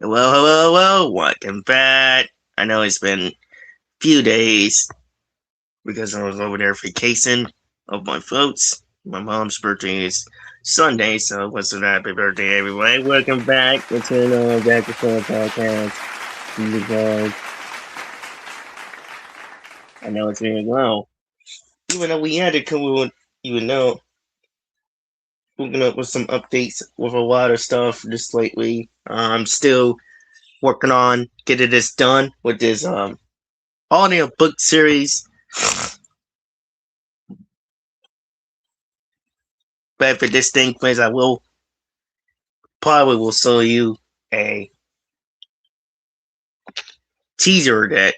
Hello, hello, hello. Welcome back. I know it's been a few days because I was over there vacation of my folks. My mom's birthday is Sunday, so what's a happy birthday, everybody. Welcome back into another Jack the Phone podcast. You guys, I know it's been a while. Even though we had to come with, even though we're up with some updates with a lot of stuff just lately. I'm still working on getting this done with this audio book series. But for this thing, please, I will show you a teaser that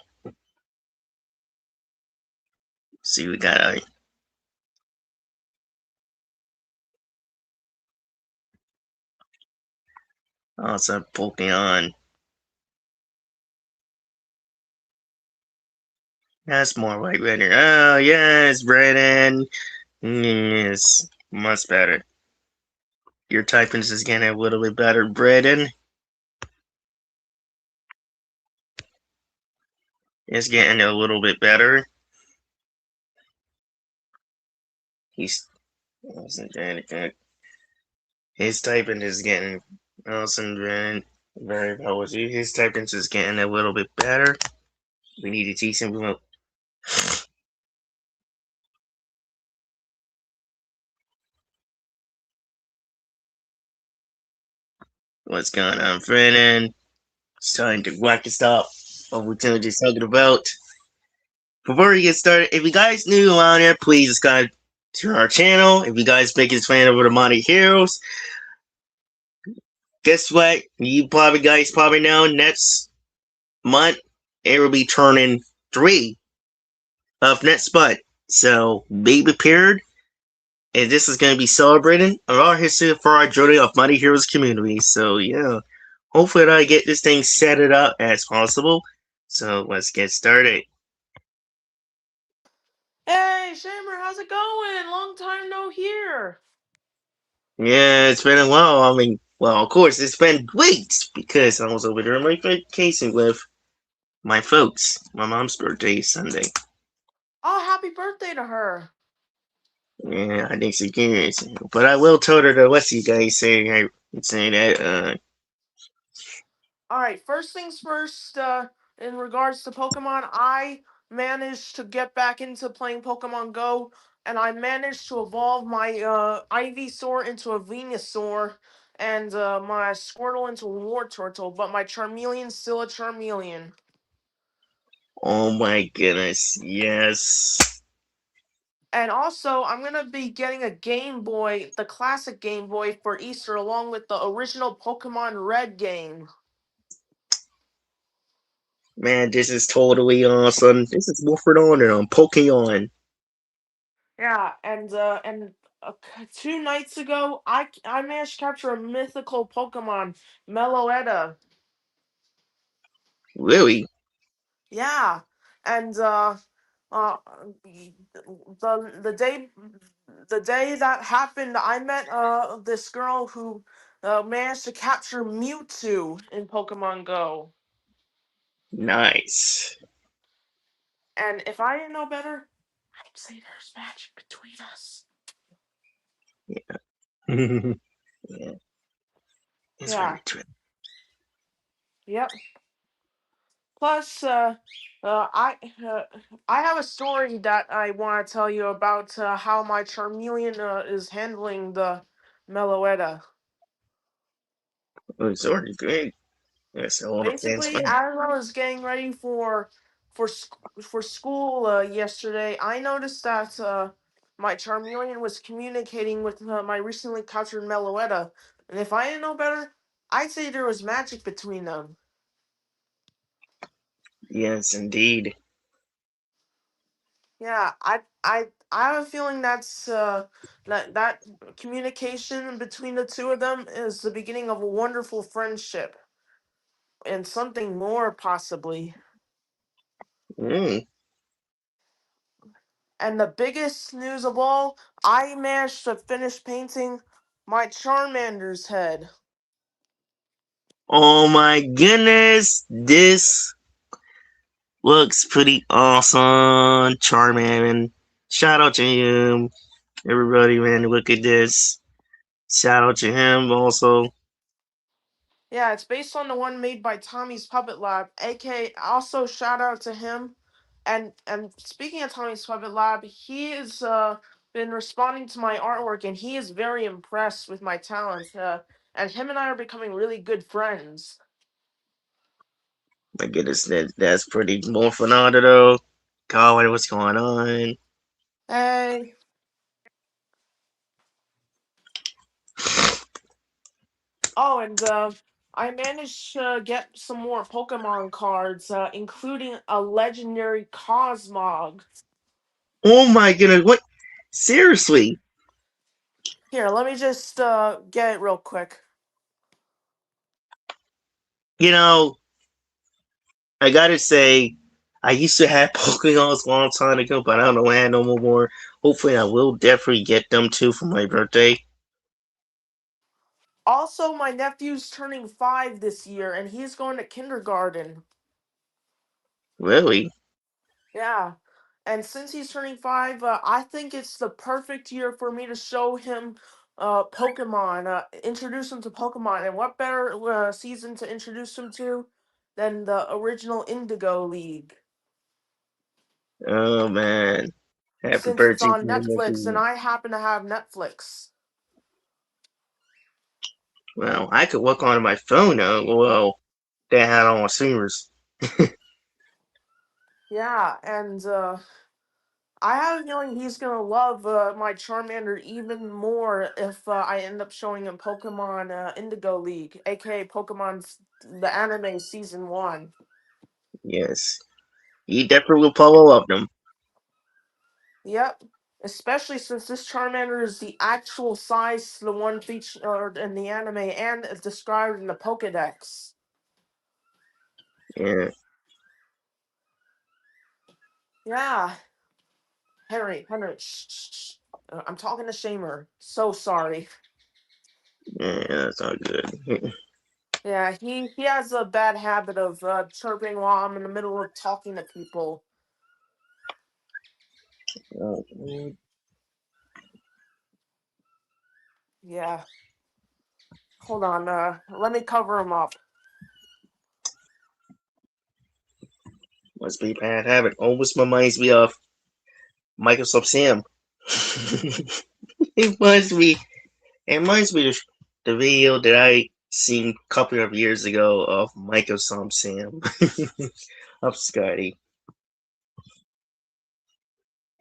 see we got a awesome Pokemon. That's more like better. Oh yes, Brandon. Yes, much better. Your typing is getting a little bit better, Brandon. It's getting a little bit better. He's his typing is getting awesome, Brandon. Very well with you. His typing is getting a little bit better. We need to teach him what's going on, Brandon. It's time to whack and stop what we're just talking about. Before we get started, if you guys new around here, please subscribe to our channel. If you guys biggest fan of the Mighty Heroes, guess what? You probably know next month it will be turning 3 of next month. So be prepared. And this is going to be celebrating our history for our journey of Mighty Heroes community. So yeah, hopefully I get this thing set it up as possible. So let's get started. Hey, Shamer, how's it going? Long time no hear. Yeah, it's been a while. I mean, well, of course, it's been weeks because I was over there on my vacation with my folks. My mom's birthday is Sunday. Oh, happy birthday to her. Yeah, I think she cares. But I will tell her to let you guys say that. All right, first things first, in regards to Pokemon, I managed to get back into playing Pokemon Go, and I managed to evolve my Ivysaur into a Venusaur, and my Squirtle into a Wartortle, but my Charmeleon's still a Charmeleon. Oh my goodness, yes. And also, I'm gonna be getting a Game Boy, the classic Game Boy, for Easter, along with the original Pokemon Red game. Man, this is totally awesome. This is Wolford on and on Pokemon. Yeah, and 2 nights ago, I managed to capture a mythical Pokemon, Meloetta. Really? Yeah, and uh, the the day that happened, I met this girl who managed to capture Mewtwo in Pokemon Go. Nice. And if I didn't know better, I'd say there's magic between us. Yeah, it's Yeah. very true. Yep. Plus, uh, I uh, I have a story that I want to tell you about how my Charmeleon is handling the Meloetta. It's already great. Yes, all the fans Basically, fun. as I was getting ready for school yesterday, I noticed that my Charmeleon was communicating with my recently captured Meloetta, and if I didn't know better, I'd say there was magic between them. Yes, indeed. Yeah, I have a feeling that communication between the two of them is the beginning of a wonderful friendship and something more possibly. Mm, And the biggest news of all, I managed to finish painting my Charmander's head. Oh my goodness, this looks pretty awesome. Charmander. Shout out to him. Everybody, man, look at this. Shout out to him also. Yeah, it's based on the one made by Tommy's Puppet Lab. AK also shout out to him. And speaking of Tommy's Puppet Lab, he has been responding to my artwork and he is very impressed with my talents. And him and I are becoming really good friends. My goodness, that's pretty more phenomenal. God, what's going on? Hey. Oh, and I managed to get some more Pokemon cards, including a legendary Cosmog. Oh my goodness, what? Seriously? Here, let me just get it real quick. You know, I gotta say, I used to have Pokemon's a long time ago, but I don't know I had no more. Hopefully, I will definitely get them too for my birthday. Also, my nephew's turning 5 this year, and he's going to kindergarten. Really? Yeah. And since he's turning 5, I think it's the perfect year for me to show him Pokemon, introduce him to Pokemon. And what better season to introduce him to than the original Indigo League? Oh man. Happy Since it's birthday to on you, Netflix, and Mickey. I happen to have Netflix. Well, I could work on my phone though. Well, they had on streamers. Yeah, and I have a feeling he's gonna love my Charmander even more if I end up showing him Pokemon Indigo League, aka Pokemon's the anime season 1. Yes. He definitely will follow up them. Yep. Especially since this Charmander is the actual size to the one featured in the anime and is described in the Pokedex. Yeah. Yeah. Henry, shh, shh, shh. I'm talking to Shamer. So sorry. Yeah, that's all good. Yeah, he has a bad habit of chirping while I'm in the middle of talking to people. Oh, Yeah. Hold on, let me cover him up. must be a bad habit. Always reminds me of Microsoft Sam. it must be. It reminds me of the video that I seen a couple of years ago of Microsoft Sam of Scotty,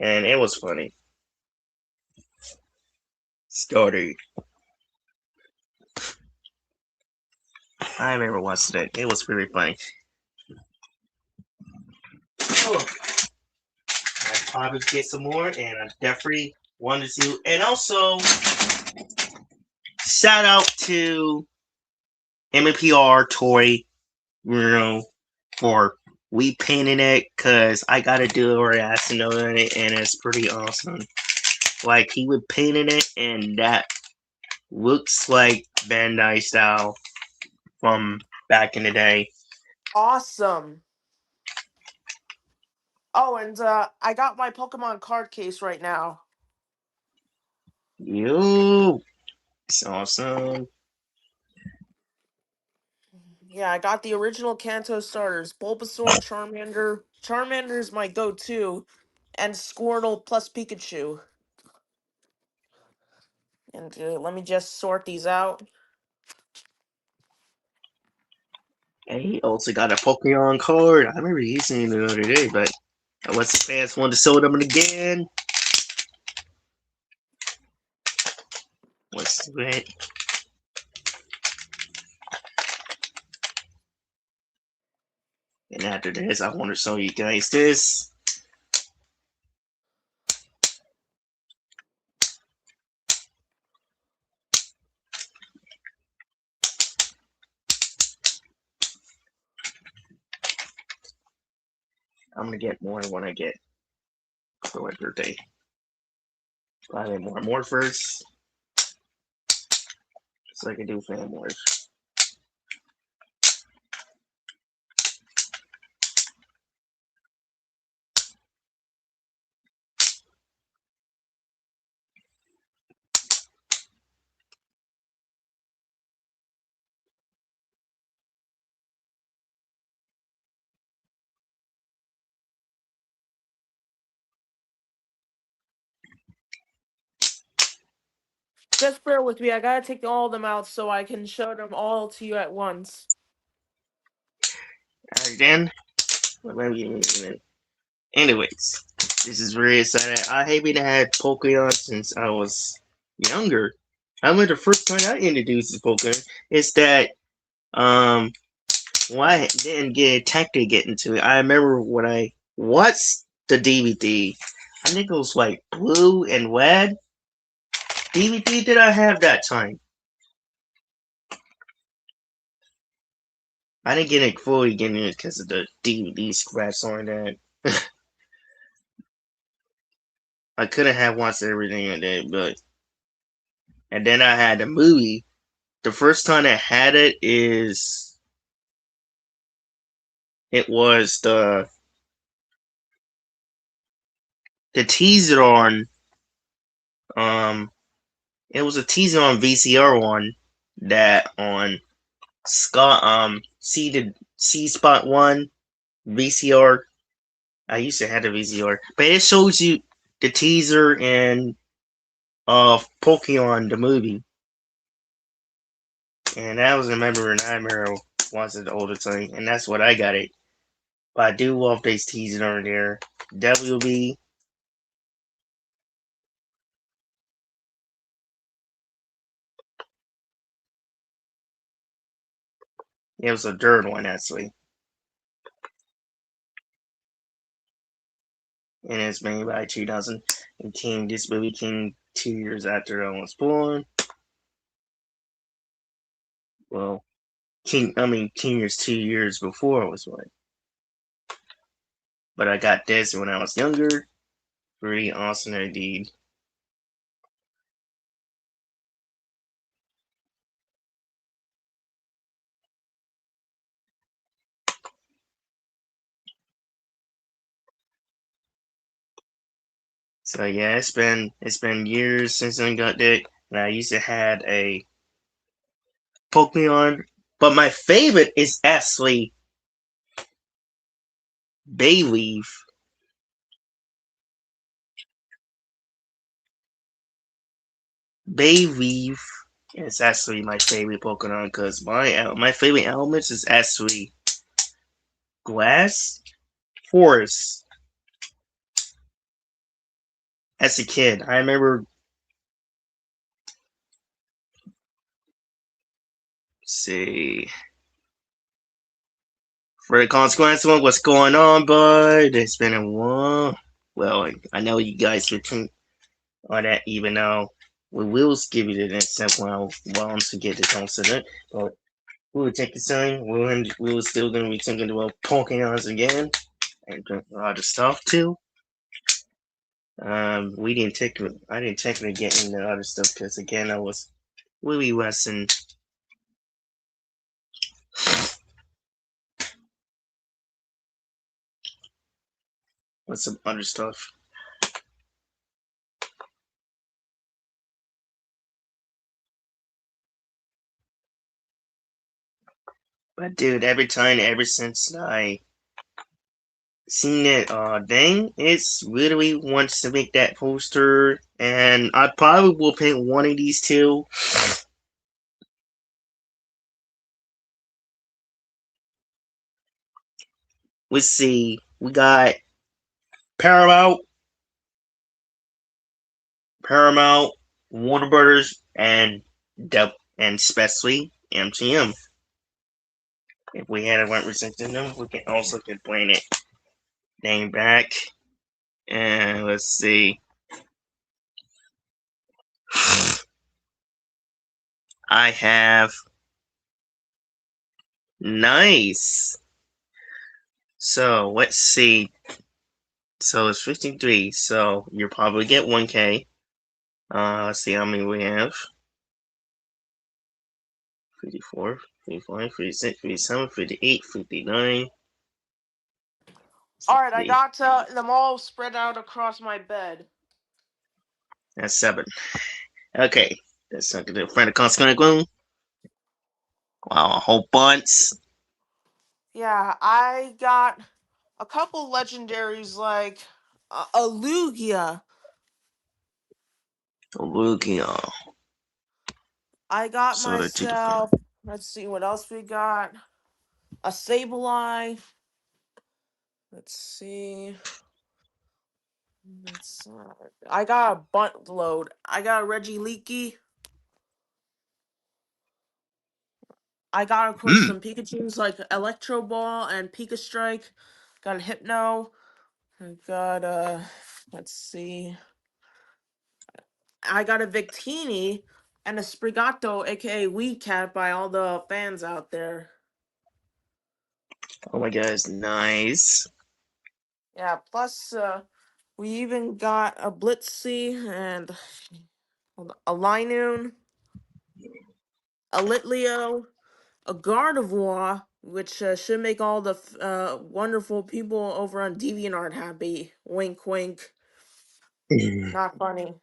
and it was funny. Scotty, I remember watching it. It was really funny. Oh, I probably get some more, and I definitely wanted to. And also, shout out to MPR Toy, for we painting it because I gotta do a reaction on it, and it's pretty awesome. Like he would painting it, and that looks like Bandai style from back in the day. Awesome. Oh, and I got my Pokemon card case right now. You, it's awesome. Yeah, I got the original Kanto starters: Bulbasaur, Charmander. Charmander is my go-to, and Squirtle plus Pikachu. And let me just sort these out. And he also got a Pokemon card. I remember using it the other day, but unless the fans wanted to sell them again, let's do it. And after this, I want to show you guys this. I'm gonna get more when I get for my birthday. Probably more first, so I can do fan wars. Just bear with me. I gotta take all of them out so I can show them all to you at once. Alright then. Well, anyways, this is very exciting. I haven't had Pokemon since I was younger. I remember the first time I introduced this Pokemon is that um why I didn't get attacked to get into it. I remember when I watched the DVD. I think it was like Blue and Red DVD that I have that time. I didn't get it fully getting it because of the DVD scratch on that. I couldn't have watched everything I did, but and then I had the movie. The first time I had it is it was the teaser on um it was a teaser on VCR one that on Scott C Spot One VCR. I used to have the VCR, but it shows you the teaser and of Pokemon the movie, and that was a member nightmare once at the older time, and that's what I got it. But I do love these teasers on there. WB. It was a third one actually, and it's made by 2000. And came this movie came 2 years after I was born. Well, King, I mean, King years 2 years before I was born. But I got this when I was younger. Pretty awesome indeed. So yeah, it's been years since I got that, and I used to had a Pokemon, but my favorite is actually Bayleaf. Bayleaf is actually my favorite Pokemon because my favorite elements is actually Glass, Forest. As a kid, I remember. See, for the consequence of what's going on, bud. It's been a while. Well, I know you guys return on that, even though we will give you the next step once we get this all set up. But we will take the time. We were still going to be thinking about Pokemon again and a lot of stuff too. We didn't take. I didn't technically get into other stuff because again, I was really Western with some other stuff. But dude, every time, ever since I seen it thing, it's literally wants to make that poster, and I probably will paint one of these two. Let's see, we got Paramount, Paramount, Warner Brothers, and especially MGM. If we had a representing them, we can also complain it name back. And let's see. I have nice. So let's see. So it's 53. So you'll probably get 1K. Let's see how many we have. 54, 55, 56, 57, 58, 59. All right, I got them all spread out across my bed. That's 7. Okay. That's not gonna find a constant gloom. Wow, a whole bunch. Yeah, I got a couple legendaries like a Lugia. Lugia. I got So that you can. myself. Let's see what else we got. A Sableye. Let's see. Let's. I got a butt load. I got a Reggie Leaky. I got, of course, Mm. some Pikachus like Electro Ball and Pika Strike. Got a Hypno. I got a. Let's see. I got a Victini and a Sprigato, aka Weed Cat, by all the fans out there. Oh my god, nice. Yeah, plus we even got a Blitzy and a Linoon, a Litleo, a Gardevoir, which should make all the wonderful people over on DeviantArt happy. Wink, wink. Not funny.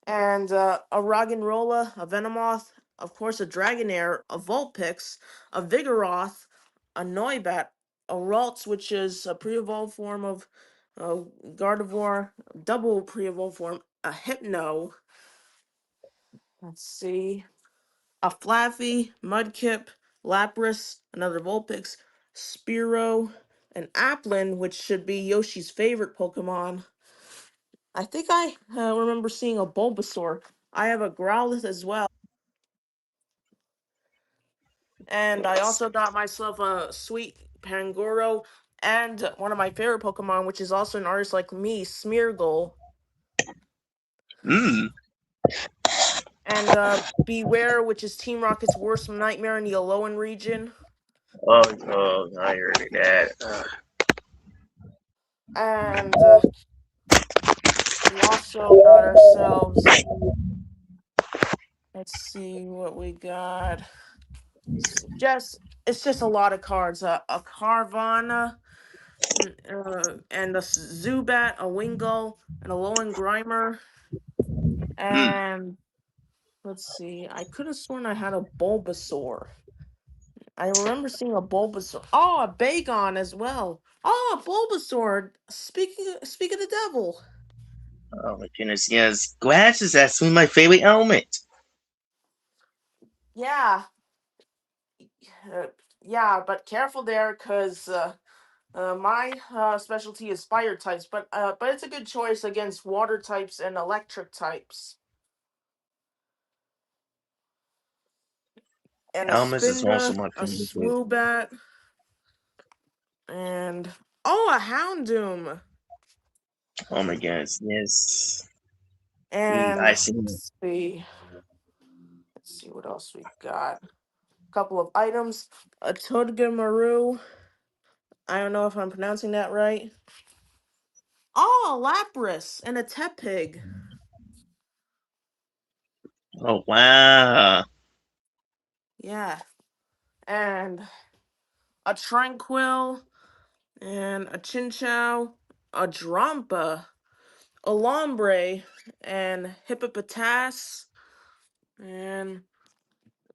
And a Roggenrola, a Venomoth, of course a Dragonair, a Vulpix, a Vigoroth, a Noibat, a Ralts, which is a pre-evolved form of Gardevoir, double pre-evolved form, a Hypno, let's see, a Flaffy, Mudkip, Lapras, another Vulpix, Spearow, an Applin, which should be Yoshi's favorite Pokemon. I think I remember seeing a Bulbasaur. I have a Growlithe as well. And I also got myself a sweet Pangoro and one of my favorite Pokemon, which is also an artist like me, Smeargle. Mm. And Beware, which is Team Rocket's worst nightmare in the Alolan region. Oh, I heard that. And we also got ourselves, let's see what we got. Just it's just a lot of cards. A Carvana, and a Zubat, a Wingull, and a Lowen Grimer. Mm. And let's see. I could have sworn I had a Bulbasaur. I remember seeing a Bulbasaur. Oh, a Bagon as well. Oh, a Bulbasaur. Speak of the devil. Oh my goodness, yes. Glass is actually my favorite element. Yeah, uh, yeah, but careful there, cause my specialty is fire types, but it's a good choice against water types and electric types. And a Elements is also Spinda, my a favorite. Swoobat, and oh, a Houndoom. Oh my goodness, yes. Mm, And I see. let's see what else we got. A couple of items. A Togedemaru. I don't know if I'm pronouncing that right. Oh, a Lapras and a Tepig. Oh wow. Yeah. And a Tranquil and a Chinchou, a Drampa, a Lombre, and Hippopotas, and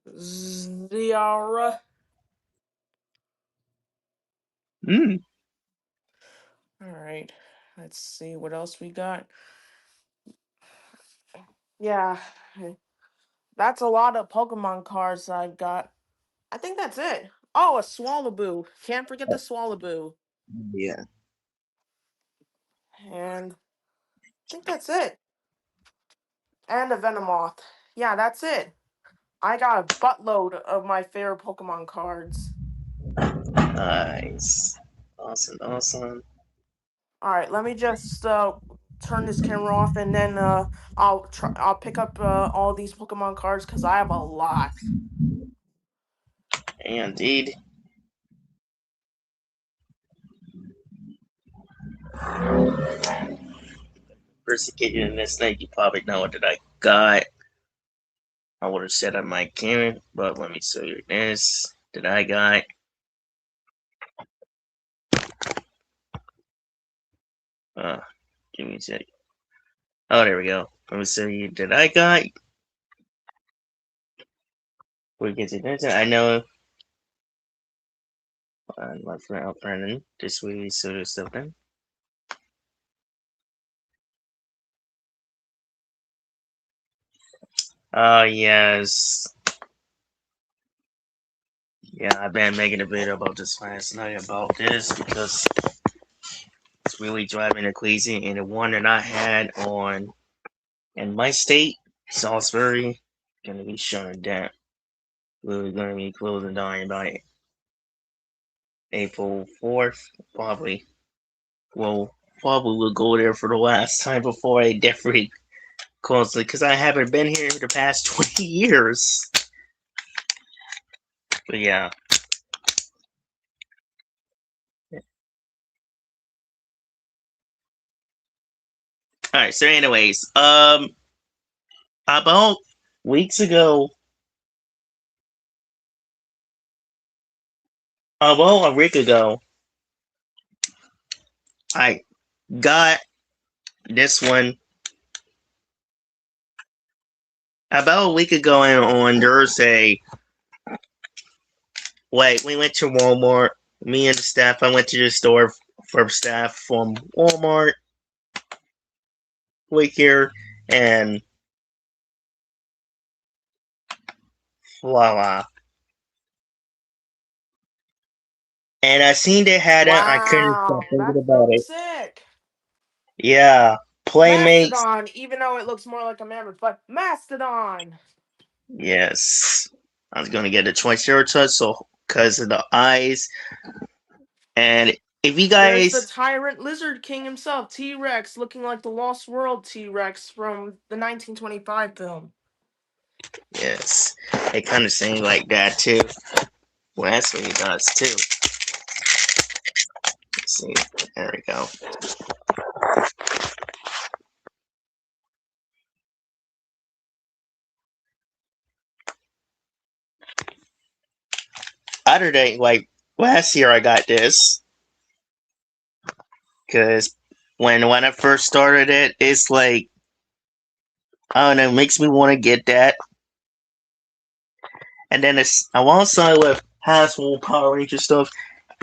Ziara. Mm. All right. Let's see what else we got. Yeah. That's a lot of Pokemon cards I've got. I think that's it. Oh, a Swallowboo. Can't forget the Swallowboo. Yeah. And I think that's it. And a Venomoth. Yeah, that's it. I got a buttload of my favorite Pokemon cards. Nice. Awesome, awesome. All right, let me just turn this camera off, and then I'll pick up all these Pokemon cards because I have a lot. Indeed. First to get you in this night, you probably know what that I got. I would have said I might can, but let me show you this that I got. Uh, give me a sec. Oh, there we go. Let me show you that I got. We get to this. I know my friend Brennan this week, so there's something. Yes. Yeah, I've been making a video about this last night about this because it's really driving me crazy. And the one that I had on in my state, Salisbury, gonna be shutting down. We're gonna be closing down by April 4th, probably. Well, probably will go there for the last time before I definitely close it because I haven't been here for the past 20 years. But yeah. Alright, so anyways, about weeks ago, well, a week ago, I got this one about a week ago on Thursday. Like, we went to Walmart. Me and the staff, I went to the store for staff from Walmart, week here, and voila. And I seen they had it, I couldn't stop Wow, thinking that's about so it. sick. Yeah, Playmates, Mastodon, even though it looks more like a mammoth, but Mastodon. yes. I was gonna get a Triceratops, so because of the eyes. And if you There's the guys, tyrant lizard king himself, T Rex, looking like the Lost World T Rex from the 1925 film. yes, it kind of seemed like that too. Well, that's what he does too. Let's see, there we go. Other day, like last year, I got this because when I first started it, it's like I don't know, it makes me want to get that. And then I also with Haswell Power Ranger stuff.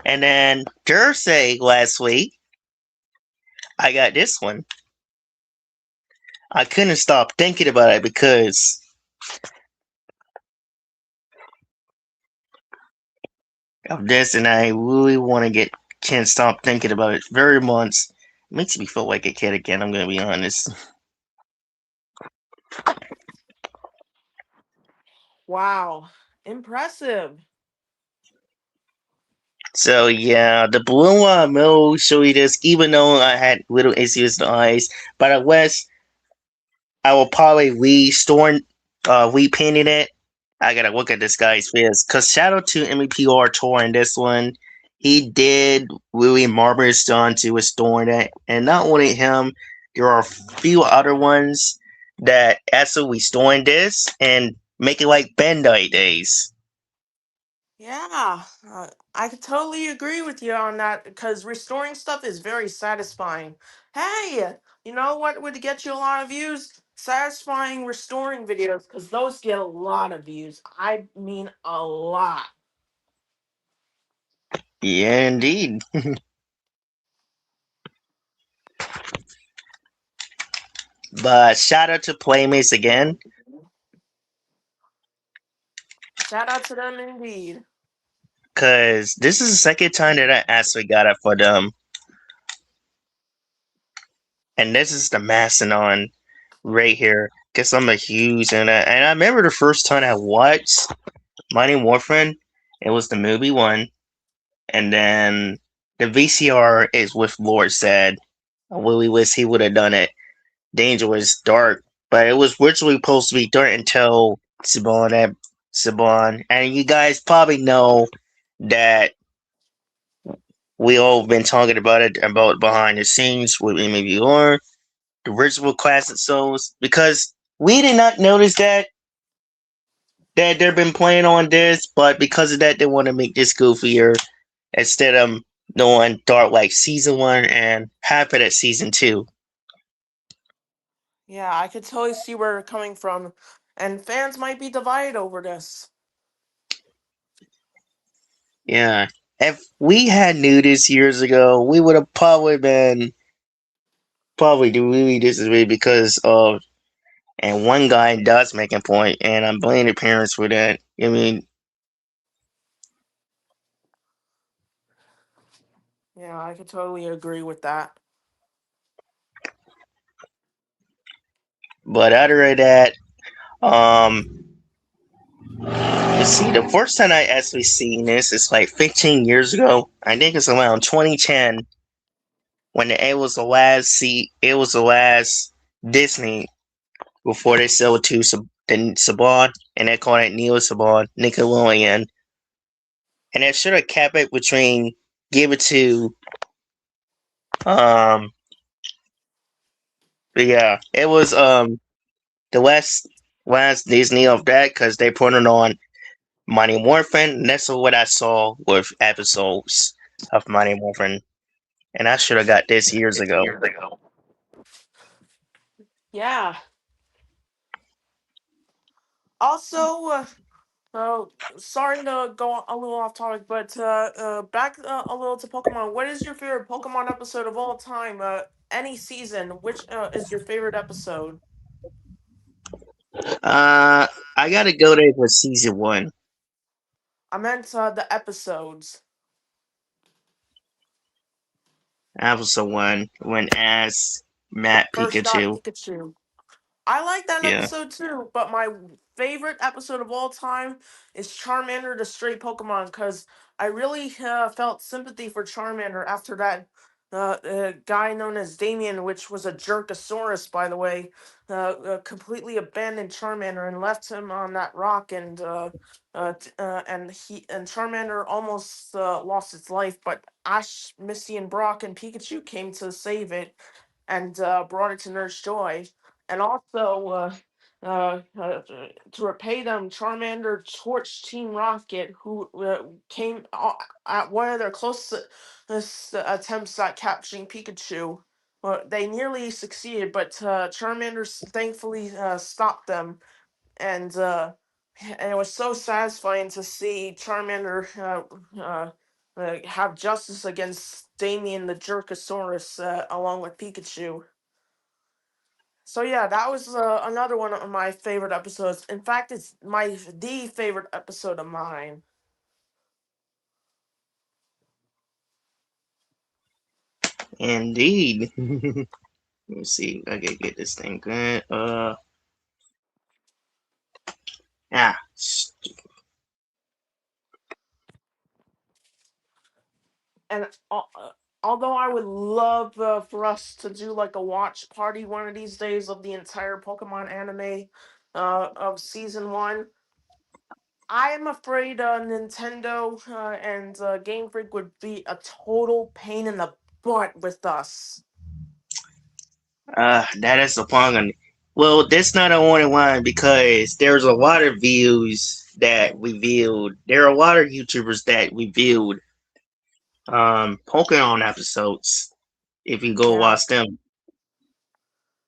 And then Thursday last week, I got this one. I couldn't stop thinking about it because of this, and I really want to get can't stop thinking about it very much. It makes me feel like a kid again. I'm gonna be honest. Wow, impressive. So yeah, the blue will show you this. Even though I had little issues with the eyes, but I was I will probably repainting it. I gotta look at this guy's face. Cause shout out to MEPR Tour in this one. He did really marvelous job to restoring it. And not only him, there are a few other ones that actually restoring this and make it like Bandai days. Yeah, I could totally agree with you on that because restoring stuff is very satisfying. Hey, you know what would get you a lot of views? Satisfying restoring videos because those get a lot of views. I mean, a lot. Yeah, indeed. But shout out to Playmates again. Shout out to them indeed. Cause this is the second time that I actually got it for them. And this is the Mastodon right here. Cause I'm a huge and I remember the first time I watched Mighty Morphin, it was the movie one, and then the VCR is with Lord Said. I really wish he would have done it. Danger was dark, but it was originally supposed to be dark until Saban. And you guys probably know that we all been talking about it about behind the scenes with MVR, the original classic souls, because we did not notice that they've been playing on this, but because of that, they want to make this goofier instead of doing dark like season one and half of that season two. Yeah, I could totally see where you're coming from, and fans might be divided over this. Yeah, if we had knew this years ago, we would have probably been probably really disagree because of and one guy does make a point, and I'm blaming the parents for that. I mean, Yeah, I could totally agree with that. but other than that, let's see. The first time I actually seen this is like 15 years ago. I think it's around 2010 when it was the last it was the last Disney before they sold to the Saban, and they called it Neo Saban Nickelodeon, and they should have kept it between give it to um. But yeah, it was the last Disney of that because they put it on Mighty Morphin. And that's what I saw with episodes of Mighty Morphin, and I should have got this years ago. Yeah. Also, oh, sorry to go a little off topic, but back a little to Pokemon. What is your favorite Pokemon episode of all time? Any season, which is your favorite episode? Uh, I gotta go there for season one, I meant the episodes. episode one, when as Matt First got Pikachu. Pikachu. I like that Yeah. episode too, but my favorite episode of all time is Charmander the Stray Pokemon because I really felt sympathy for Charmander after that guy known as Damien, which was a Jerkosaurus, by the way, completely abandoned Charmander and left him on that rock, and Charmander almost lost its life, but Ash, Misty, and Brock and Pikachu came to save it and brought it to Nurse Joy and also to repay them, Charmander torched Team Rocket, who came at one of their closest attempts at capturing Pikachu. They nearly succeeded, but Charmander thankfully stopped them, and it was so satisfying to see Charmander have justice against Damien the Jerkosaurus along with Pikachu. So yeah, that was another one of my favorite episodes. In fact, it's the favorite episode of mine. Indeed. Let's see. I can get this thing good. Yeah. And although I would love for us to do like a watch party one of these days of the entire Pokemon anime of season one, I am afraid Nintendo and Game Freak would be a total pain in the butt with us. That is a pong. Well, that's not the only one because there's a lot of views that we viewed. There are a lot of YouTubers that we viewed Pokemon episodes. If you go Yeah, watch them,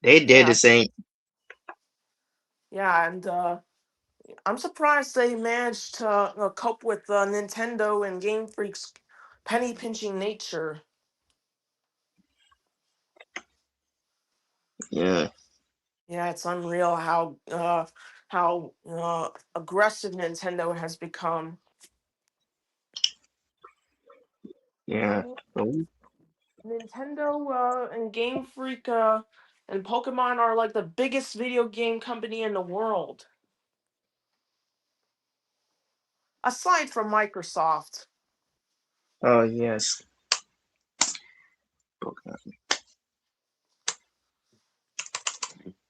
they did yeah, the same. yeah, and I'm surprised they managed to cope with Nintendo and Game Freak's penny pinching nature. Yeah, Yeah, it's unreal how aggressive Nintendo has become. yeah. Oh, Nintendo and Game Freak and Pokemon are like the biggest video game company in the world, aside from Microsoft. oh yes.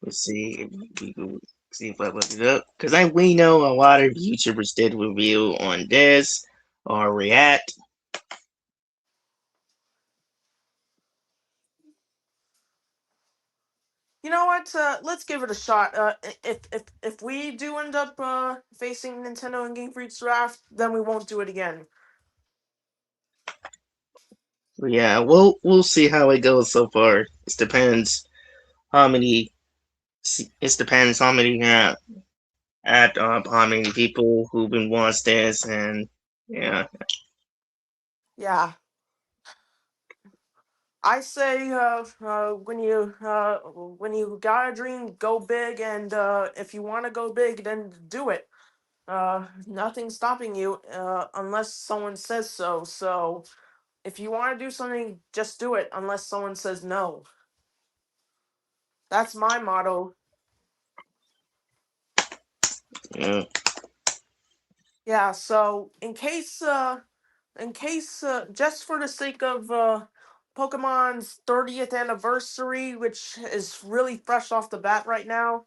Let's see if we can see if I look it up because we know a lot of YouTubers did review on this or react. You know what? Let's give it a shot. If we do end up facing Nintendo and Game Freak's draft, then we won't do it again. But yeah, we'll see how it goes so far. It depends how many. It depends how many at how many people who've been watched this and yeah. Yeah. I say when you got a dream, go big, and if you want to go big, then do it. Nothing's stopping you unless someone says so. So if you want to do something, just do it unless someone says no. That's my motto. Yeah. Yeah. So in case just for the sake of Pokemon's 30th anniversary, which is really fresh off the bat right now,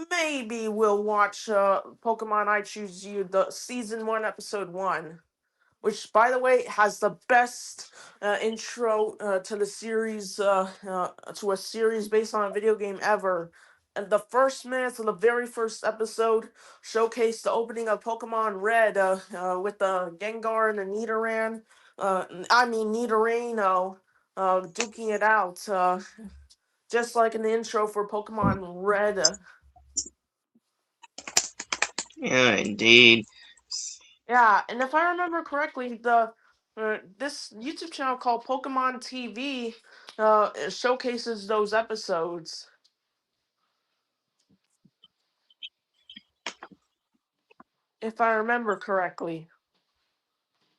maybe we'll watch Pokemon I Choose You, the season 1, episode 1, which, by the way, has the best intro to the series, to a series based on a video game ever. And the first minutes of the very first episode showcased the opening of Pokemon Red with the Gengar and the Nidoran. Nidorino duking it out, just like in the intro for Pokemon Red. Yeah, indeed. Yeah, and if I remember correctly, the this YouTube channel called Pokemon TV showcases those episodes. If I remember correctly.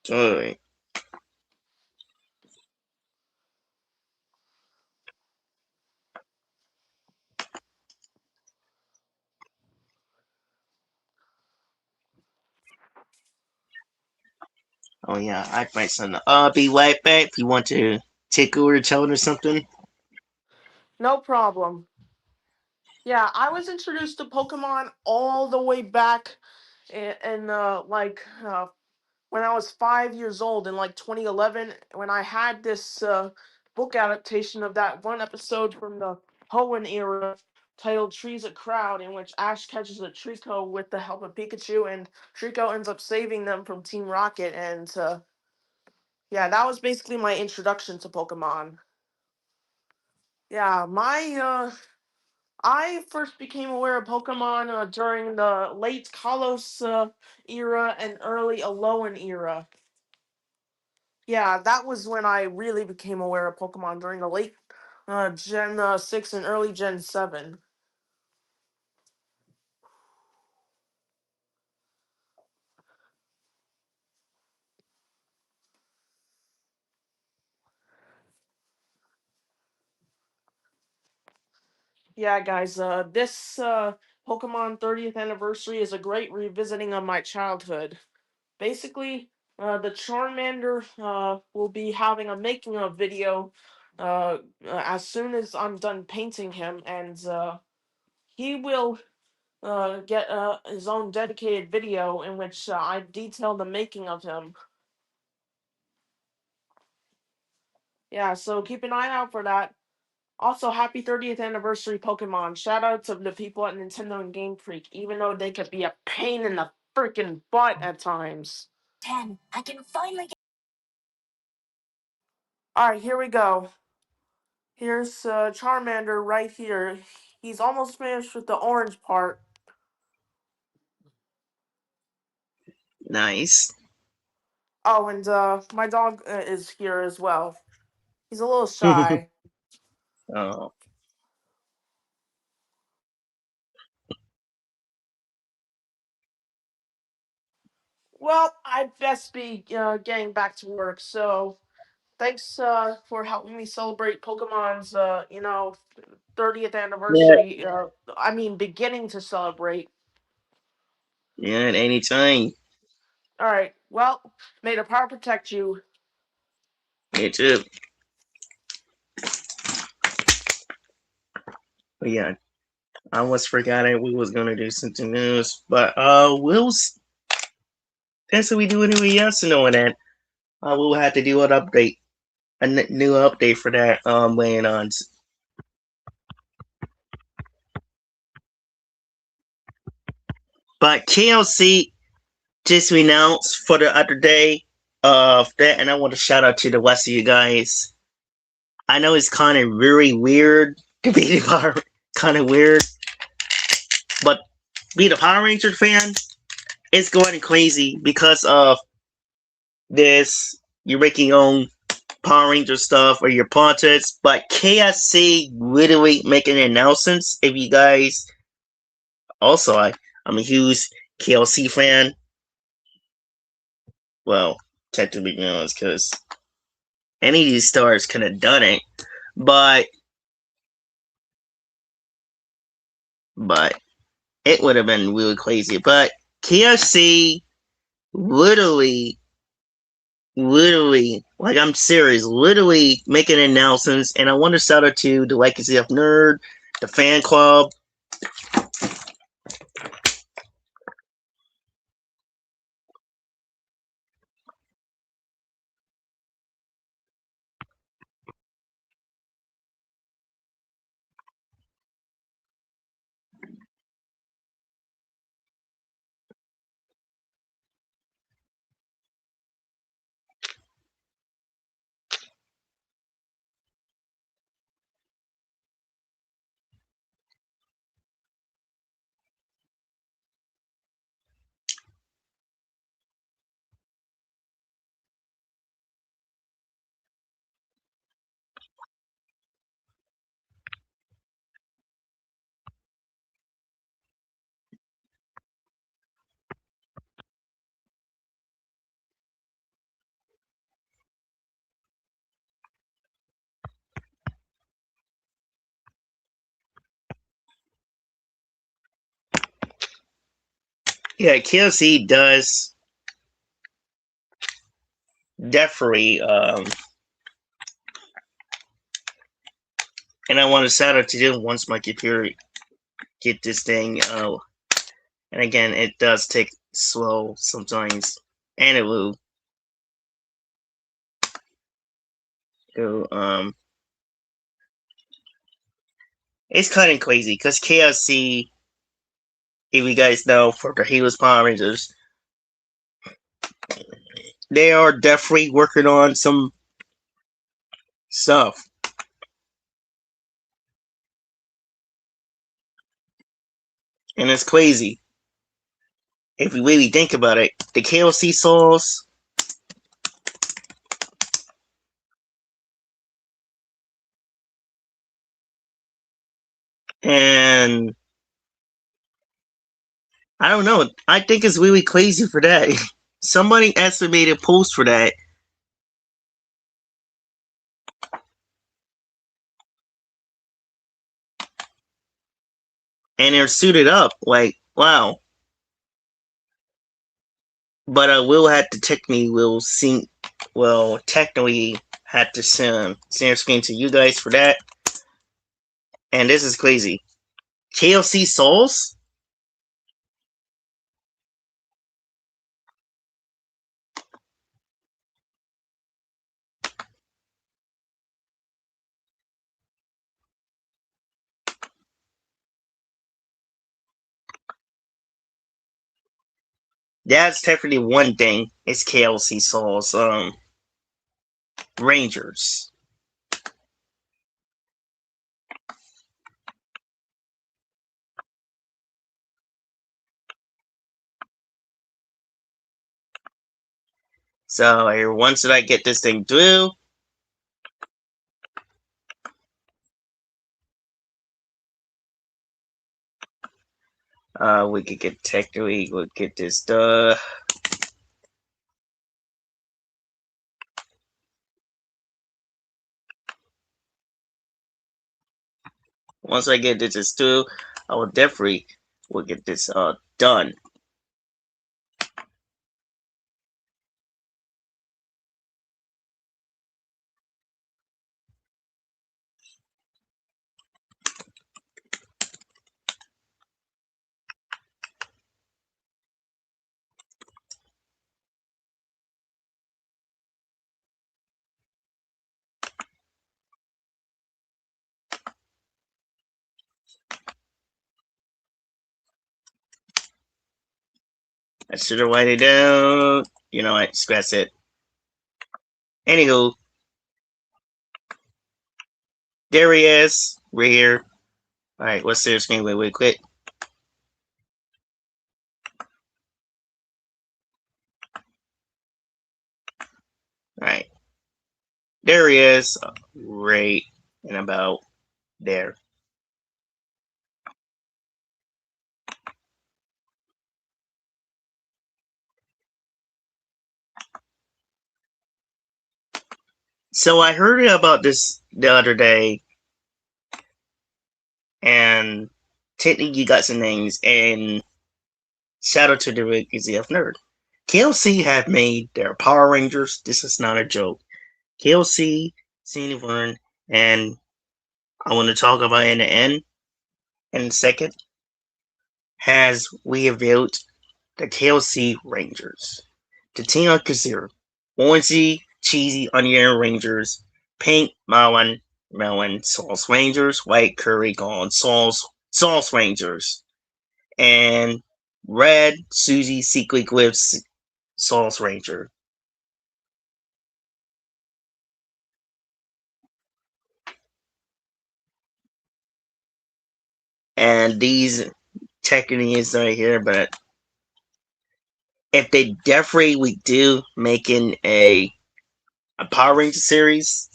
Totally. Oh yeah, I might send. I'll be right back. If you want to take over the channel or something. No problem. Yeah, I was introduced to Pokemon all the way back in when I was 5 years old in like 2011, when I had this book adaptation of that one episode from the Hoenn era titled Trees a Crowd, in which Ash catches a Trico with the help of Pikachu, and Trico ends up saving them from Team Rocket. And yeah, that was basically my introduction to Pokemon. Yeah, I first became aware of Pokemon during the late Kalos era and early Alolan era. Yeah, that was when I really became aware of Pokemon during the late Gen 6 and early Gen 7. Yeah, guys, this Pokemon 30th anniversary is a great revisiting of my childhood. Basically, the Charmander will be having a making of video as soon as I'm done painting him, and he will get his own dedicated video in which I detail the making of him. Yeah, so keep an eye out for that. Also, happy 30th anniversary, Pokemon. Shout out to the people at Nintendo and Game Freak, even though they could be a pain in the freaking butt at times. 10. I can finally get. Alright, here we go. Here's Charmander right here. He's almost finished with the orange part. Nice. Oh, and my dog is here as well. He's a little shy. Oh. Well, I'd best be getting back to work, so thanks for helping me celebrate Pokemon's 30th Yeah. anniversary. Beginning to celebrate. Yeah, at any time. All right. Well, may the power protect you. Me too. But yeah, I almost forgot that we was gonna do something else. But that's what we do anyway. Yes, knowing that we'll have to do an update, new update for that laying on. But KLC just announced for the other day of that, and I want to shout out to the rest of you guys. I know it's kind of very weird to be the kind of weird, but be the Power Ranger fan, it's going crazy because of this. You're making your own Power Ranger stuff or your politics, but KFC literally making announcements. If you guys also, I'm a huge KLC fan. Well, technically, because any of these stars could have done it, but but it would have been really crazy. But KFC literally, like I'm serious, literally making announcements, and I want to shout out to the Legacy of Nerd, the fan club. Yeah, KFC does definitely, and I want to shout out to them once my computer get this thing. And again, it does take slow sometimes, and it will go. It's kind of crazy because KFC, if you guys know, for the Heroes Power Rangers, they are definitely working on some stuff, and it's crazy if you really think about it. The KLC sauce and I don't know. I think it's really crazy for that. Somebody estimated post for that, and they're suited up. Like, wow. But I will have to technically have to share screen to you guys for that. And this is crazy. KLC Souls? That's technically one thing. It's KLC Souls. Rangers. So here, once I get this thing through, we could get technically we'll get this done. Once I get this through, I will definitely will get this done. I should have write it down. You know what? Scratch it. Anywho, there he is. We're here. Alright, let's share screen wait quick. Alright. There he is, right and about there. So I heard about this the other day, and technically you got some names, and shout out to the Rick ZF Nerd. KLC have made their Power Rangers. This is not a joke. KLC, Cinevern, and I want to talk about in the end in a second, has revealed the KLC Rangers. The team of Kazir. Orangey, cheesy onion Rangers. Pink, melon sauce Rangers. White curry gone sauce Rangers. And red Susie Secret Glyphs sauce Ranger. And these technically is right here, but if they definitely we do making a Power Ranger series,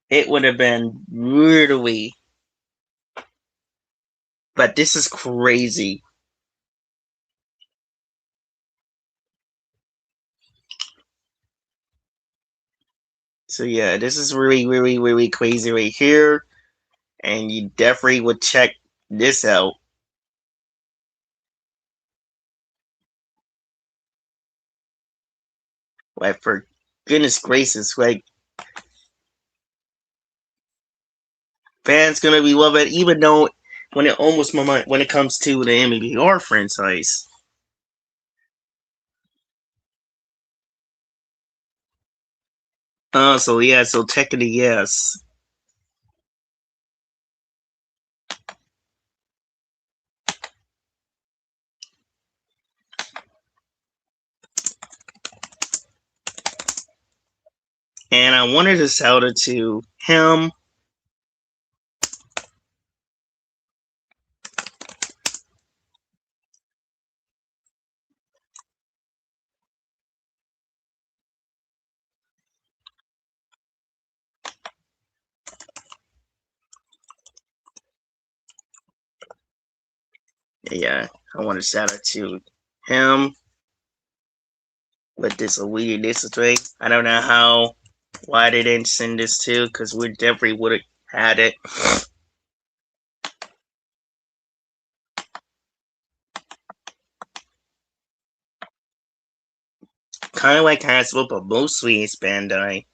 it would have been really. But this is crazy. So yeah, this is really crazy right here, and you definitely would check this out. Like for goodness gracious, like fans gonna be love it, even though when it almost when it comes to the MBR franchise. So yeah, so technically yes. And I wanted to shout it to him. Yeah, I want to shout out to him with this weird this way. I don't know why they didn't send this to, because we definitely would have had it. Kind of like Hasbro, but mostly it's Bandai.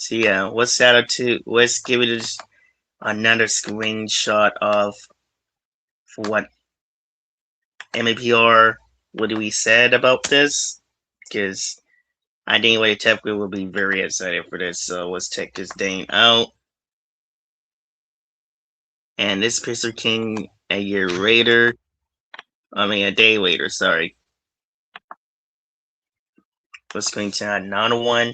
So yeah, let's give it another screenshot of what MAPR what we said about this, because I think Lady Tepka will be very excited for this. So let's check this thing out. And this picture came a year later. I mean, a day later. Sorry. Let's go to another one.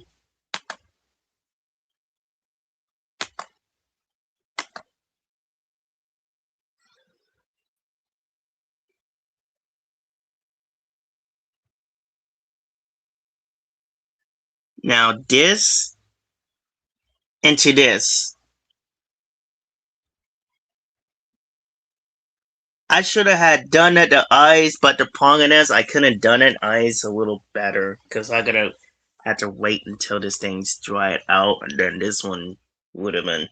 Now this into this. I should have had done it the eyes, but the problem is I couldn't have done it eyes a little better because I gotta had to wait until this thing's dried out, and then this one would have been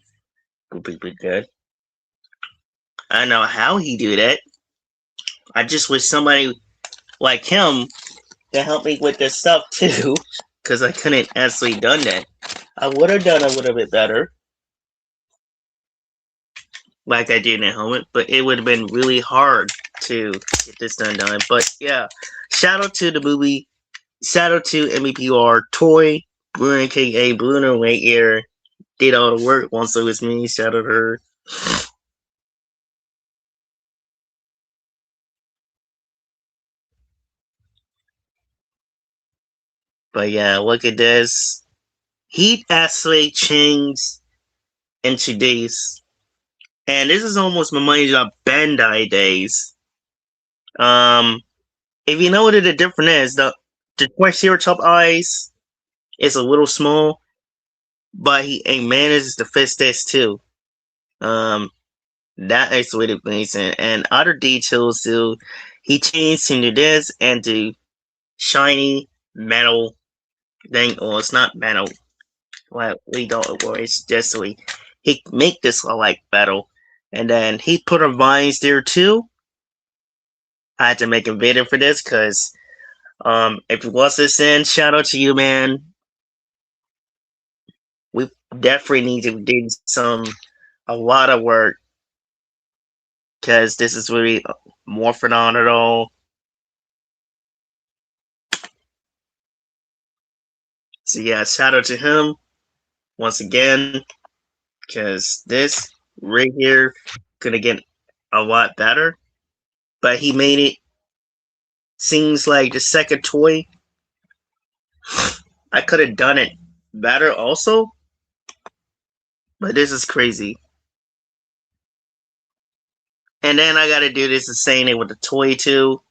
completely good. I don't know how he do that. I just wish somebody like him to help me with this stuff too, because I couldn't actually done that. I would have done a little bit better, like I did at home, but it would have been really hard to get this done. But yeah, shout out to the movie. Shout out to MEPR Toy, Bruno aka Bruno right here. Did all the work once it was me. Shout out her. But yeah, look at this. he actually changed into these. And this is almost reminds me of Bandai days. Um, if you know what the difference is, the Triceratops eyes is a little small, but he manages to fix this too. Um, that is really amazing. And other details too, he changed into this and to shiny metal thing. Well, it's not metal. Well, we don't. Well, it's just he make this look like metal, and then he put a vines there too. I had to make a video for this because if you watch this in, shout out to you, man. We definitely need to do a lot of work because this is really more phenomenal. So yeah, shout out to him once again because this right here gonna get a lot better. But he made it seems like the second toy. I could have done it better also, but this is crazy. And then I gotta do this the same thing with the toy too.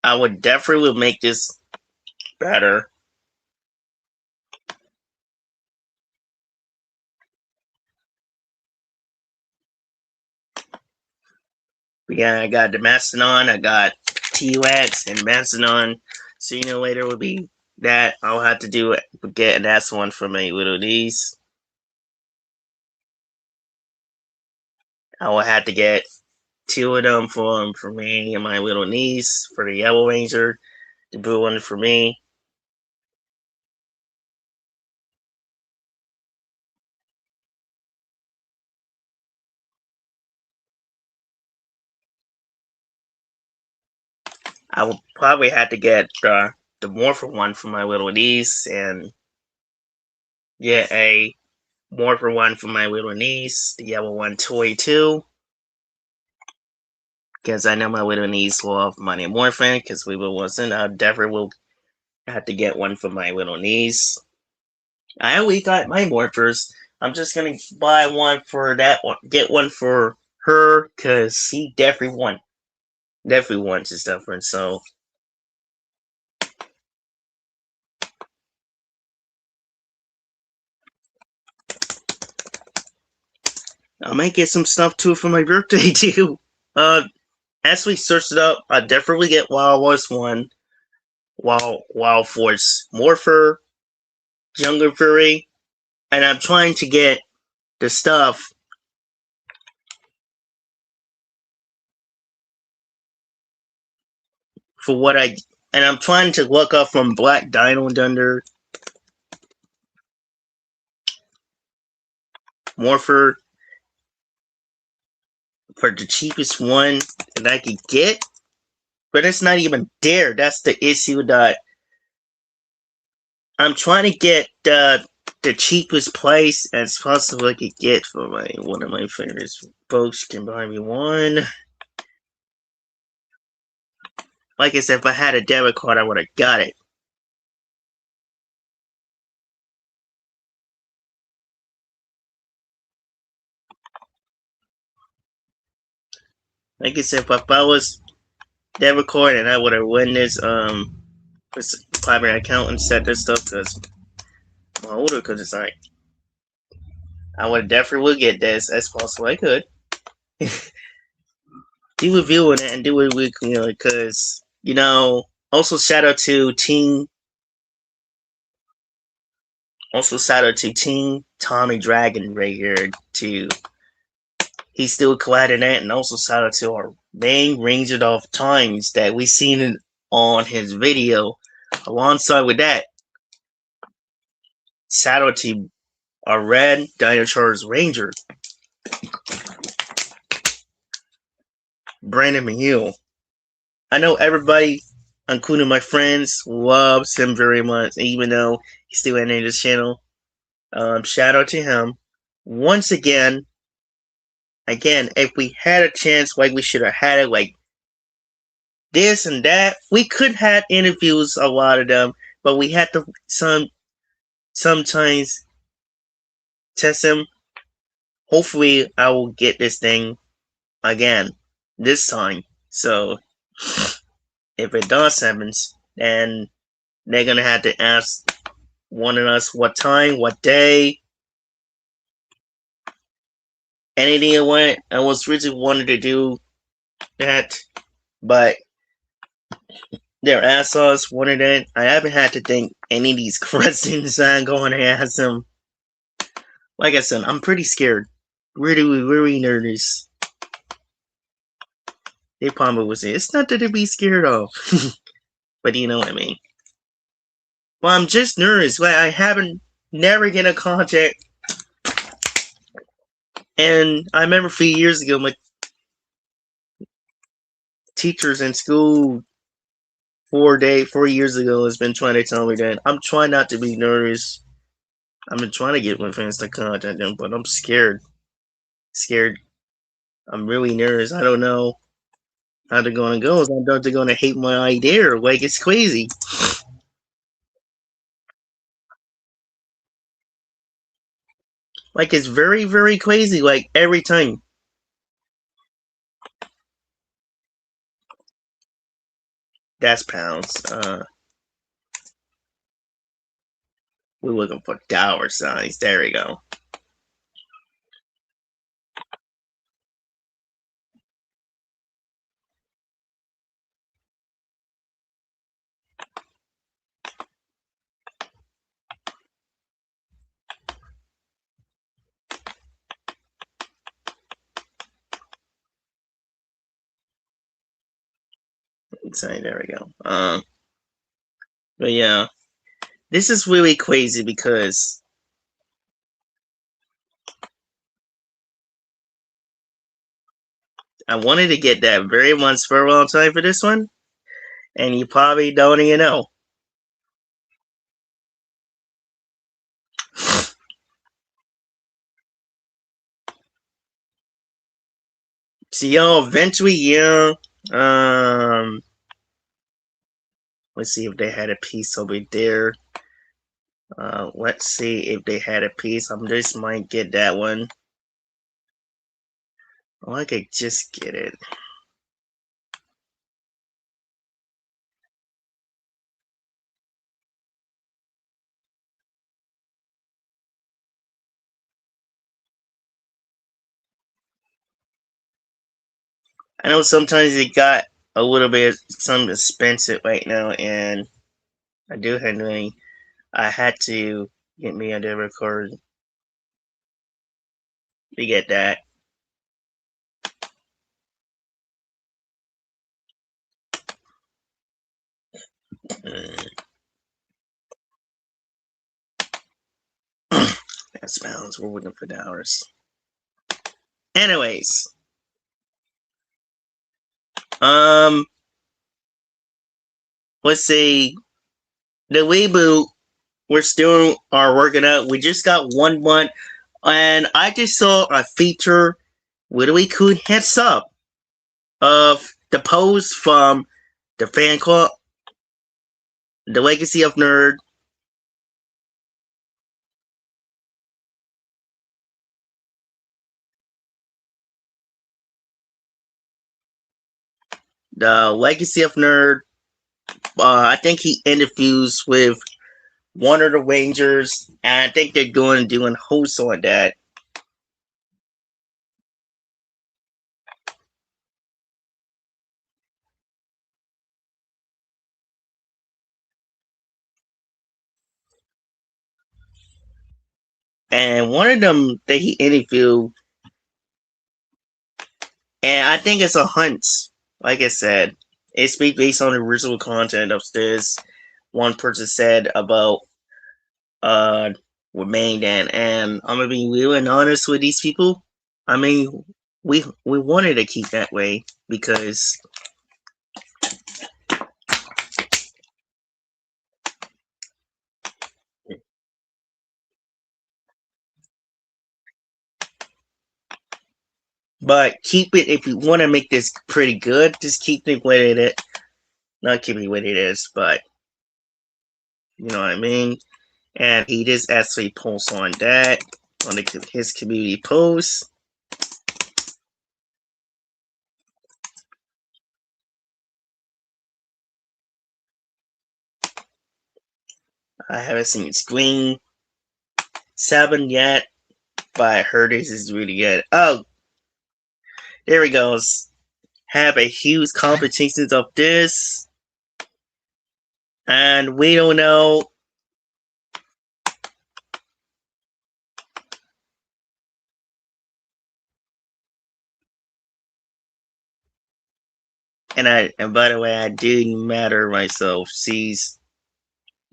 I would definitely make this better. Yeah, I got the Mastodon, I got T-Rex and Mastodon. Sooner or later will be that. I'll have to do it. Get that's one for my little niece. I will have to get two of them for me and my little niece for the Yellow Ranger. The blue one for me. I will probably have to get the Morpher one for my little niece and get a Morpher one for my little niece, the yellow one toy too. Because I know my little niece love Money Morphin, because we wasn't. I definitely will have to get one for my little niece. I already got my Morphers. I'm just gonna buy one for that one, get one for her, because she definitely wants this different. So I might get some stuff too for my birthday too. As we searched it up, I definitely get Wild Wars 1, Wild Force Morpher, Younger Fury, and I'm trying to get the stuff for what and I'm trying to look up from Black Dino Thunder, Morpher, for the cheapest one that I could get, but it's not even there. That's the issue that I'm trying to get the cheapest price as possible I could get for my one of my favorite folks can buy me one. Like I said, if I had a debit card, I would have got it. Like I said, if I was debit card and I would have won this private account and set this stuff because I'm older, because it's like I would definitely would get this as possible I could. Do review on it and do it weekly, because also shout out to Team. Also shout out to Team Tommy Dragon right here too. He's still colliding that, and also shout out to our main Ranger of Times that we seen it on his video. Alongside with that, shout out to our Red Dinosaurs Ranger, Brandon McHugh. I know everybody including my friends, loves him very much, even though he's still in this channel. Shout out to him. Once again, if we had a chance, like we should have had it, like this and that, we could have interviews a lot of them, but we had to sometimes test him. Hopefully, I will get this thing again this time. So if it does happen, then they're gonna have to ask one of us what time, what day, anything I want. I was really wanted to do that, but their assholes wanted it. I haven't had to think any of these questions I'm going to ask them. Like I said, I'm pretty scared. Really nervous. They probably would say, it's nothing to be scared of. But you know what I mean. Well, I'm just nervous. Like, I haven't never get a contact. And I remember a few years ago, my teachers in school 4 years ago has been trying to tell me that I'm trying not to be nervous. I've been trying to get my friends to contact them, but I'm scared. Scared. I'm really nervous. I don't know how they're gonna go. I thought they're gonna hate my idea. Like, it's crazy. Like, it's very crazy. Like, every time. That's pounds. We're looking for dollar signs. There we go. Sorry, there we go. But yeah, this is really crazy because I wanted to get that very much farewell time for this one, and you probably don't even know. So y'all, eventually, yeah. Let's see if they had a piece over there. Let's see if they had a piece. I just might get that one. Oh, I could just get it. I know sometimes it got a little bit some expensive right now, and I do have money. I had to get me a debit card to get that. That's pounds. We're looking for dollars. Anyways, let's see. The reboot we're still are working out. We just got 1 month, and I just saw a feature where we could heads up of the post from the fan club, the Legacy of Nerd. The Legacy of Nerd. I think he interviews with one of the Rangers, and I think they're doing hosts on that. And one of them that he interviewed, and I think it's a hunt. Like I said, it's based on the original content of this. One person said about with Mandan, and I'm gonna be real and honest with these people. I mean, we wanted to keep that way because But keep it if you want to make this pretty good. Just keep it with it. Not keep it what it is, but you know what I mean. And he just actually posts on that on his community post. I haven't seen Screen 7 yet, but I heard this is really good. Oh, there he goes. Have a huge competitions of this, and we don't know. And by the way, I do matter myself. She's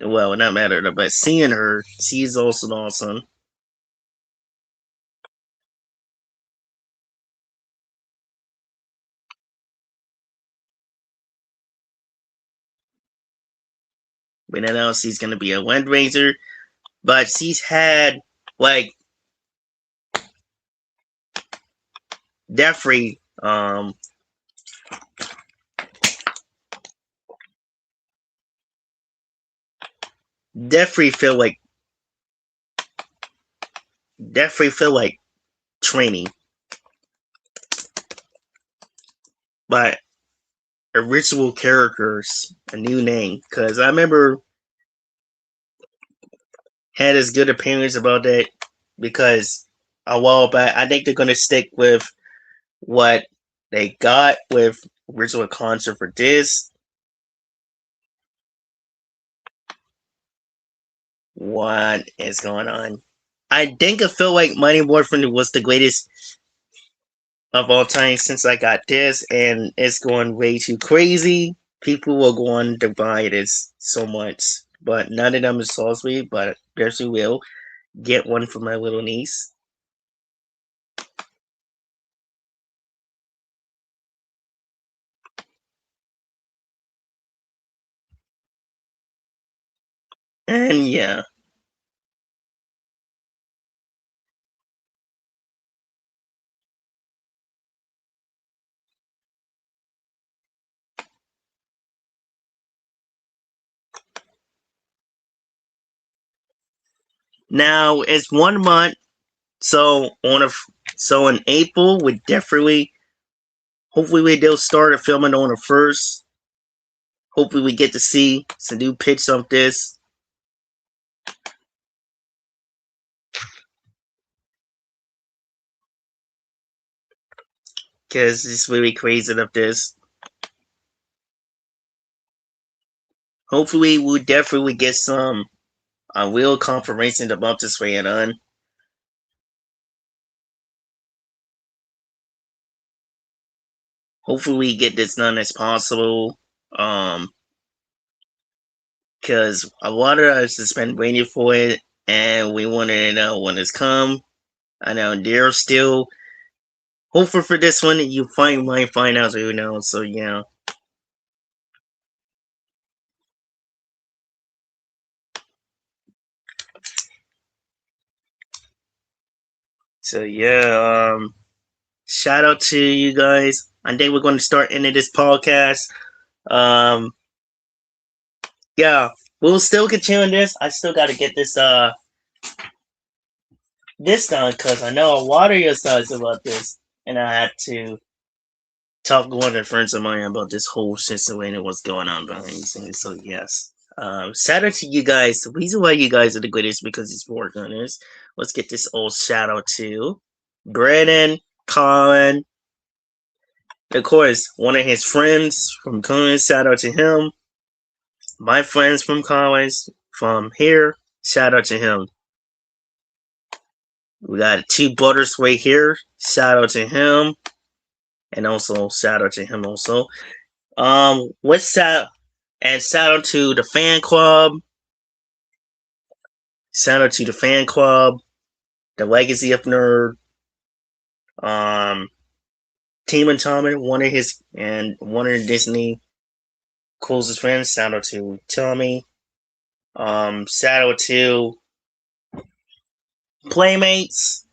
well, not matter, but seeing her, she's also awesome. We don't know she's gonna be a fundraiser, but she's had like definitely definitely feel like training, but original characters a new name because I remember had as good opinions about that because a while back I think they're gonna stick with what they got with original concept for this. What is going on? I think I feel like Mighty Morphin was the greatest of all time since I got this, and it's going way too crazy. People will go on to buy this so much, but none of them is saucy. But definitely will get one for my little niece. And yeah, now it's 1 month, so so in April we definitely hopefully they'll start filming on the first. Hopefully we get to see some new pics of this. Because it's really crazy of this. Hopefully we'll definitely get some real confirmation about this going on. Hopefully we get this done as possible. Because a lot of us has been waiting for it, and we wanted to know when it's come. I know they're still hopeful for this one. You might find out, who knows. So yeah. So yeah. Shout out to you guys. I think we're going to start ending this podcast. Um, yeah, we'll still continue this. I still got to get this done because I know a lot of your thoughts about this, and I had to talk to one of friends of mine about this whole situation and what's going on behind the scenes. So yes, shout out to you guys. The reason why you guys are the greatest is because it's work on this. Let's get this old shout out to Brandon, Colin, of course, one of his friends from college. Shout out to him. My friends from college from here. Shout out to him. We got two brothers right here. Shout out to him. And also shout out to him also. What's that? And shout out to the fan club. Shout out to the fan club. The Legacy of Nerd. Um, Team and Tommy, one of the Disney closest friends. Shout out to Tommy. Shout out to Playmates.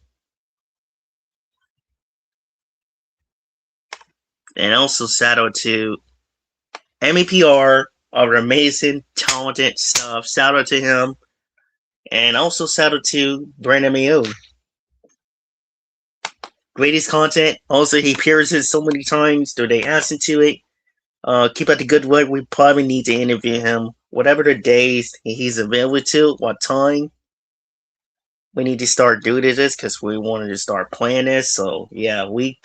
And also shout out to MEPR, our amazing, talented stuff. Shout out to him. And also shout out to Brandon Mayo. Greatest content. Also, he appears in so many times, though they asked him to it. Keep up the good work. We probably need to interview him. Whatever the days he's available to, what time. We need to start doing this because we wanted to start playing this. So yeah, we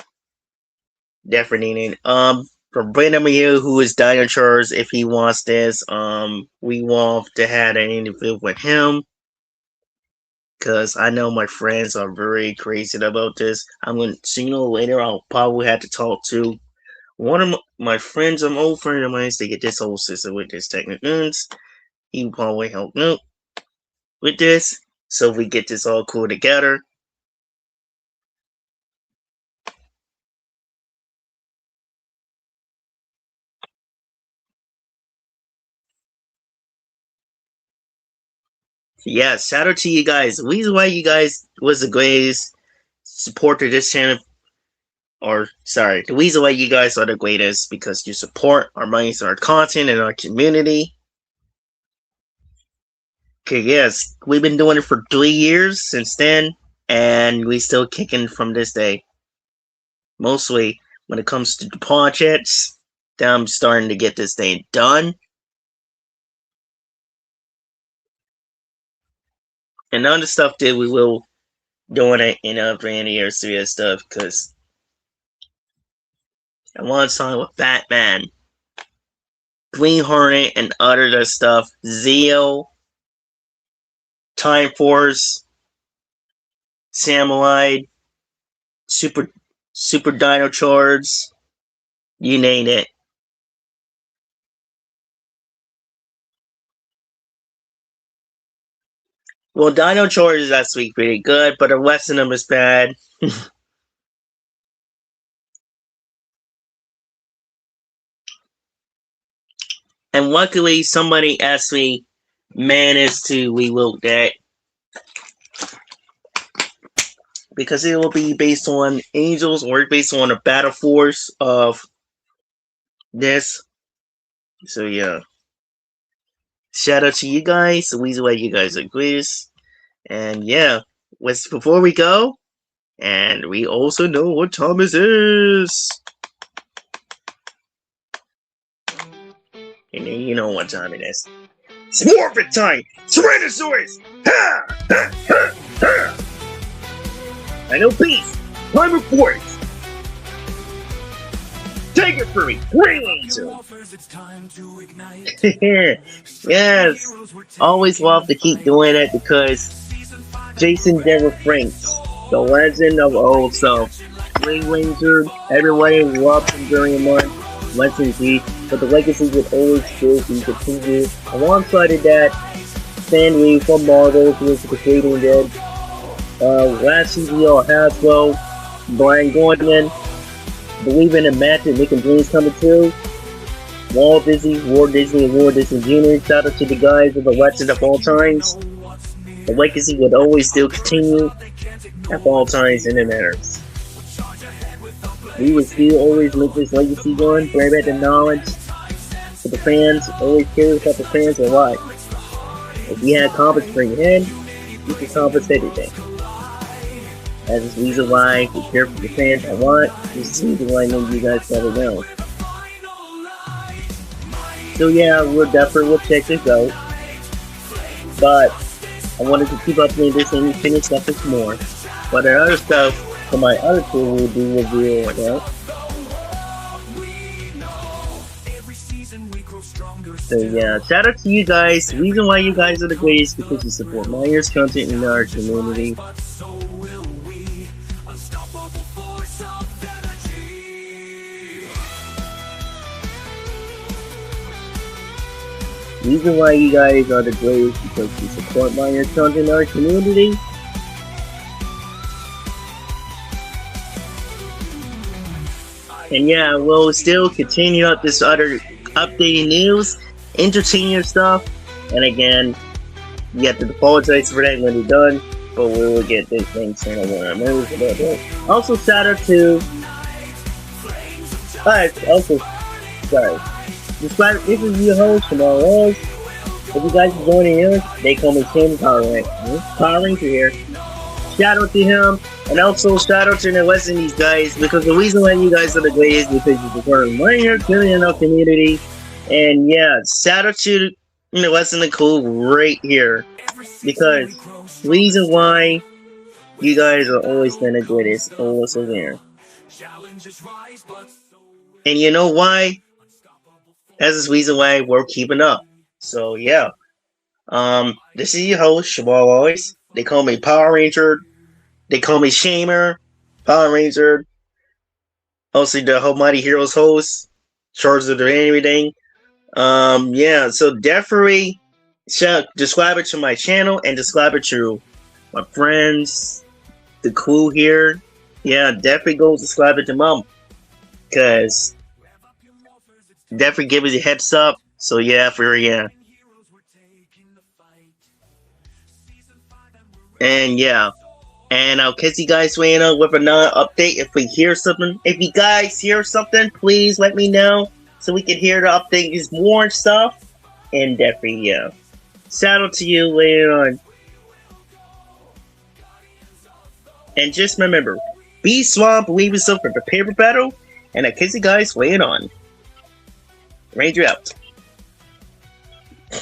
definitely need. For Brandon Mayo, who is Dino Charles, if he wants this, we want to have an interview with him. Because I know my friends are very crazy about this. I'm going to, sooner or later, I'll probably have to talk to one of my friends, an old friend of mine, to get this whole system with this techniques. He will probably help me with this, so we get this all cool together. Yeah, shout out to you guys. The reason why you guys was the greatest support to this channel, or sorry, the reason why you guys are the greatest because you support our minds, our content, and our community. Okay, yes, we've been doing it for 3 years since then, and we still kicking from this day. Mostly when it comes to the projects, then I'm starting to get this thing done. And other stuff that we will doing it in a brand new serious stuff because I want to talk with Batman, Green Hornet, and other stuff. Zeo, Time Force, Samurai, Super Dino Charge, you name it. Well, Dino Charge is actually pretty good, but the rest of them is bad. And luckily, somebody actually managed to reload that because it will be based on Angels or based on the battle force of this. So yeah, shout out to you guys. The reason why you guys are greatest. And yeah, before we go, and we also know what time it is. And then you know what time it is. It's Morphin time! Tyrannosaurus! Ha! Ha! Ha! Ha! I know peace! Time of force! Take it for me! Green Angel! Yes! Always love to keep doing it because Jason Dever Franks, the legend of old self. Green Ranger, everybody loved him during the month, legacy, but the legacy would always still be continued. Alongside of that, Stan Lee from Marvel, who was creating dead. Last season, Hasbro, Brian Gordon, believing in Matt and making dreams coming true. Walt Disney, Walt Disney, and Walt Disney Jr. Shout out to the guys of the legend of all times. The legacy would always still continue at all times in the matters. We would still always make this legacy going, bring back the knowledge for the fans, always curious about the fans and why. If we had accomplished for your head, you can accomplish anything. That is the reason why we care for the fans I want. This is the reason why I know you guys probably know. So yeah, we'll definitely check this out. But I wanted to keep updating this and finish up this more. But the other stuff for my other tool we'll do review right now. So yeah, shout out to you guys. The reason why you guys are the greatest is because you support my year's content in our community. The reason why you guys are the greatest is because you support my year's content in our community. And yeah, we'll still continue up this other updating news, entertaining stuff, and again, you have to apologize for that when you're done, but we will get this thing soon. Also, shout out to Also, sorry. Despite this is your host, Jamal Rose. If you guys are joining us, they call me Tim Power Ranger here. Shout out to him, and also shout out to the West Indies guys, because the reason why you guys are the greatest is because you're supporting right here, killing in our community. And yeah, shout out to the West Indies crew right here, because reason why you guys are always been the greatest, always there. And you know why? That's the reason why we're keeping up. So yeah. This is your host, Shabal Always. They call me Power Ranger. They call me Shamer, Power Ranger. Also the whole Mighty Heroes host. Charge of everything. Yeah, so definitely subscribe it to my channel and subscribe it to my friends, the crew here. Yeah, definitely go subscribe it to mom. Cause definitely give it a heads up. So yeah, yeah. And yeah. And I'll catch you guys later with another update if we hear something. If you guys hear something, please let me know so we can hear the update is more stuff. And definitely, yeah. Shout out to you later on. And just remember, be strong, believe yourself, and prepare for battle. And I'll catch you guys later on. Ranger out.